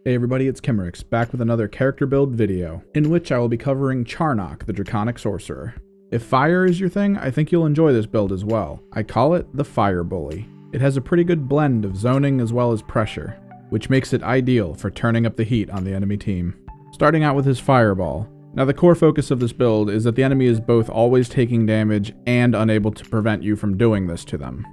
Hey everybody, it's Kimmerix, back with another character build video, in which I will be covering Charnok, the Draconic Sorcerer. If fire is your thing, I think you'll enjoy this build as well. I call it the Fire Bully. It has a pretty good blend of zoning as well as pressure, which makes it ideal for turning up the heat on the enemy team. Starting out with his Fireball. Now the core focus of this build is that the enemy is both always taking damage and unable to prevent you from doing this to them.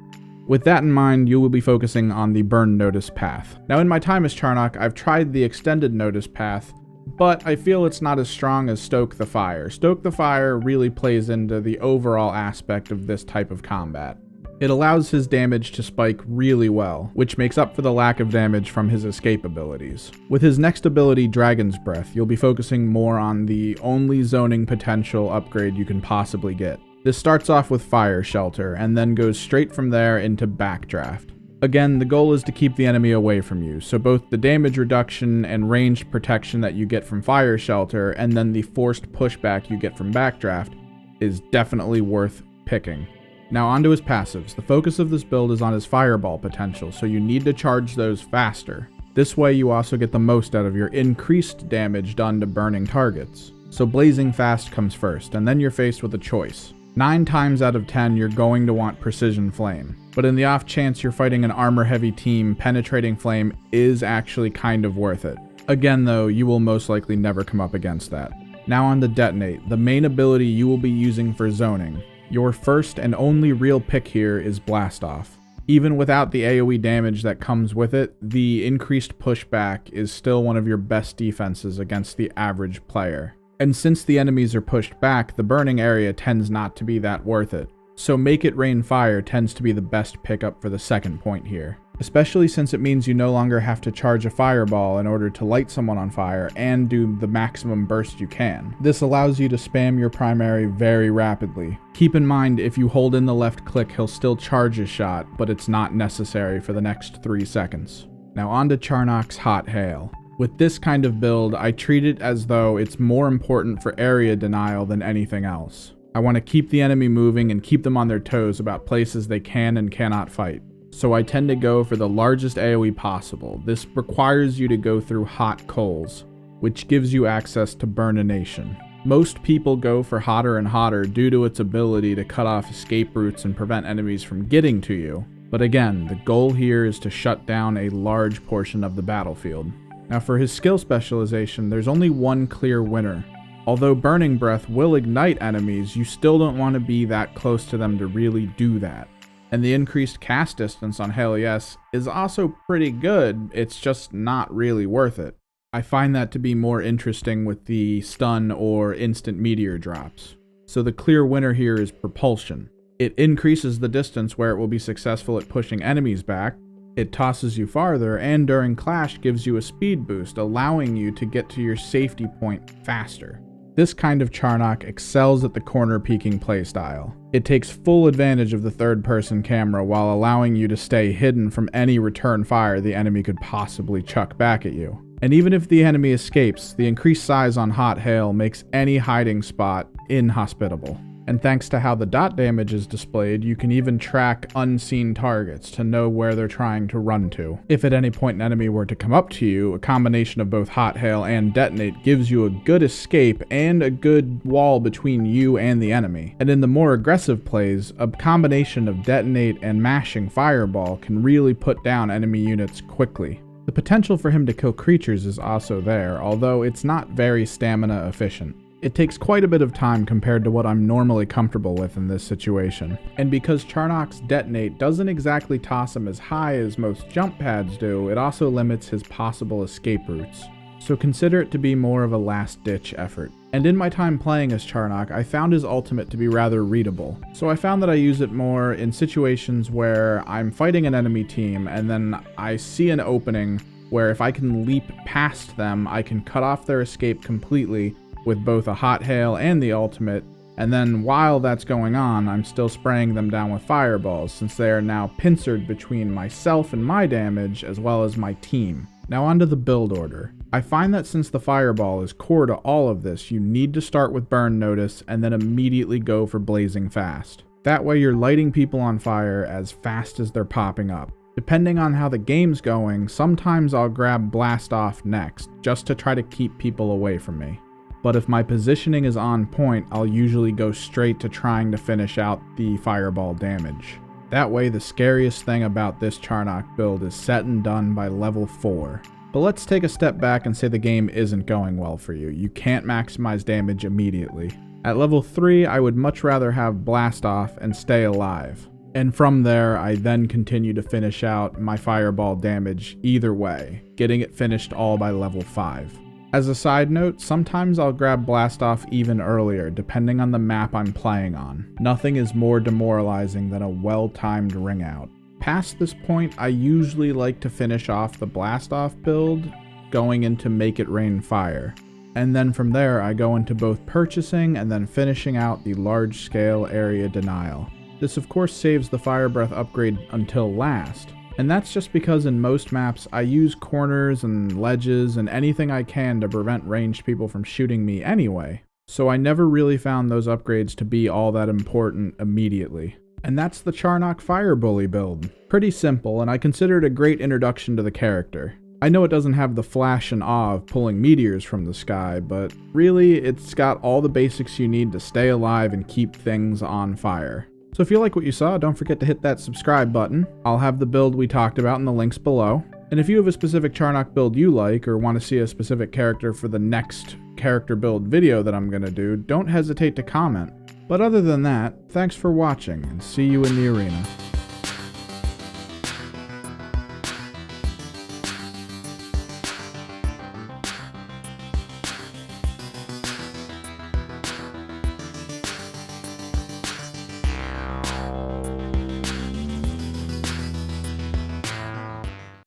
With that in mind, you will be focusing on the Burn Notice path. Now in my time as Charnok, I've tried the Extended Notice path, but I feel it's not as strong as Stoke the Fire. Stoke the Fire really plays into the overall aspect of this type of combat. It allows his damage to spike really well, which makes up for the lack of damage from his escape abilities. With his next ability, Dragon's Breath, you'll be focusing more on the only zoning potential upgrade you can possibly get. This starts off with Fire Shelter, and then goes straight from there into Backdraft. Again, the goal is to keep the enemy away from you, so both the damage reduction and ranged protection that you get from Fire Shelter, and then the forced pushback you get from Backdraft, is definitely worth picking. Now onto his passives. The focus of this build is on his Fireball potential, so you need to charge those faster. This way you also get the most out of your increased damage done to burning targets. So blazing fast comes first, and then you're faced with a choice. 9 times out of 10, you're going to want Precision Flame. But in the off chance you're fighting an armor-heavy team, Penetrating Flame is actually kind of worth it. Again though, you will most likely never come up against that. Now on to Detonate, the main ability you will be using for zoning. Your first and only real pick here is Blast Off. Even without the AoE damage that comes with it, the increased pushback is still one of your best defenses against the average player. And since the enemies are pushed back, the burning area tends not to be that worth it. So Make It Rain Fire tends to be the best pickup for the second point here. Especially since it means you no longer have to charge a fireball in order to light someone on fire and do the maximum burst you can. This allows you to spam your primary very rapidly. Keep in mind, if you hold in the left click, he'll still charge a shot, but it's not necessary for the next 3 seconds. Now on to Charnok's Hot Hail. With this kind of build, I treat it as though it's more important for area denial than anything else. I want to keep the enemy moving and keep them on their toes about places they can and cannot fight. So I tend to go for the largest AoE possible. This requires you to go through Hot Coals, which gives you access to Burnination. Most people go for Hotter and Hotter due to its ability to cut off escape routes and prevent enemies from getting to you. But again, the goal here is to shut down a large portion of the battlefield. Now for his skill specialization, there's only one clear winner. Although Burning Breath will ignite enemies, you still don't want to be that close to them to really do that. And the increased cast distance on Hail Yes is also pretty good, it's just not really worth it. I find that to be more interesting with the stun or instant meteor drops. So the clear winner here is Propulsion. It increases the distance where it will be successful at pushing enemies back. It tosses you farther, and during Clash gives you a speed boost, allowing you to get to your safety point faster. This kind of Charnok excels at the corner peeking playstyle. It takes full advantage of the third-person camera while allowing you to stay hidden from any return fire the enemy could possibly chuck back at you. And even if the enemy escapes, the increased size on Hot Hail makes any hiding spot inhospitable. And thanks to how the dot damage is displayed, you can even track unseen targets to know where they're trying to run to. If at any point an enemy were to come up to you, a combination of both Hot Hail and Detonate gives you a good escape and a good wall between you and the enemy. And in the more aggressive plays, a combination of Detonate and mashing Fireball can really put down enemy units quickly. The potential for him to kill creatures is also there, although it's not very stamina efficient. It takes quite a bit of time compared to what I'm normally comfortable with in this situation. And because Charnok's Detonate doesn't exactly toss him as high as most jump pads do, it also limits his possible escape routes. So consider it to be more of a last-ditch effort. And in my time playing as Charnok, I found his ultimate to be rather readable. So I found that I use it more in situations where I'm fighting an enemy team and then I see an opening where if I can leap past them, I can cut off their escape completely with both a Hot Hail and the ultimate, and then while that's going on, I'm still spraying them down with fireballs since they are now pincered between myself and my damage as well as my team. Now onto the build order. I find that since the fireball is core to all of this, you need to start with Burn Notice and then immediately go for Blazing Fast. That way you're lighting people on fire as fast as they're popping up. Depending on how the game's going, sometimes I'll grab Blast Off next, just to try to keep people away from me. But if my positioning is on point, I'll usually go straight to trying to finish out the fireball damage. That way, the scariest thing about this Charnok build is set and done by level 4. But let's take a step back and say the game isn't going well for you. You can't maximize damage immediately. At level 3, I would much rather have Blast Off and stay alive. And from there, I then continue to finish out my fireball damage either way, getting it finished all by level 5. As a side note, sometimes I'll grab Blast Off even earlier, depending on the map I'm playing on. Nothing is more demoralizing than a well-timed ring out. Past this point, I usually like to finish off the Blast Off build, going into Make It Rain Fire. And then from there, I go into both purchasing and then finishing out the large-scale area denial. This of course saves the Fire Breath upgrade until last, and that's just because in most maps I use corners and ledges and anything I can to prevent ranged people from shooting me anyway, so I never really found those upgrades to be all that important immediately. And that's the Charnok Fire Bully build. Pretty simple, and I consider it a great introduction to the character. I know it doesn't have the flash and awe of pulling meteors from the sky, but really it's got all the basics you need to stay alive and keep things on fire. So if you like what you saw, don't forget to hit that subscribe button. I'll have the build we talked about in the links below. And if you have a specific Charnok build you like, or want to see a specific character for the next character build video that I'm going to do, don't hesitate to comment. But other than that, thanks for watching, and see you in the arena.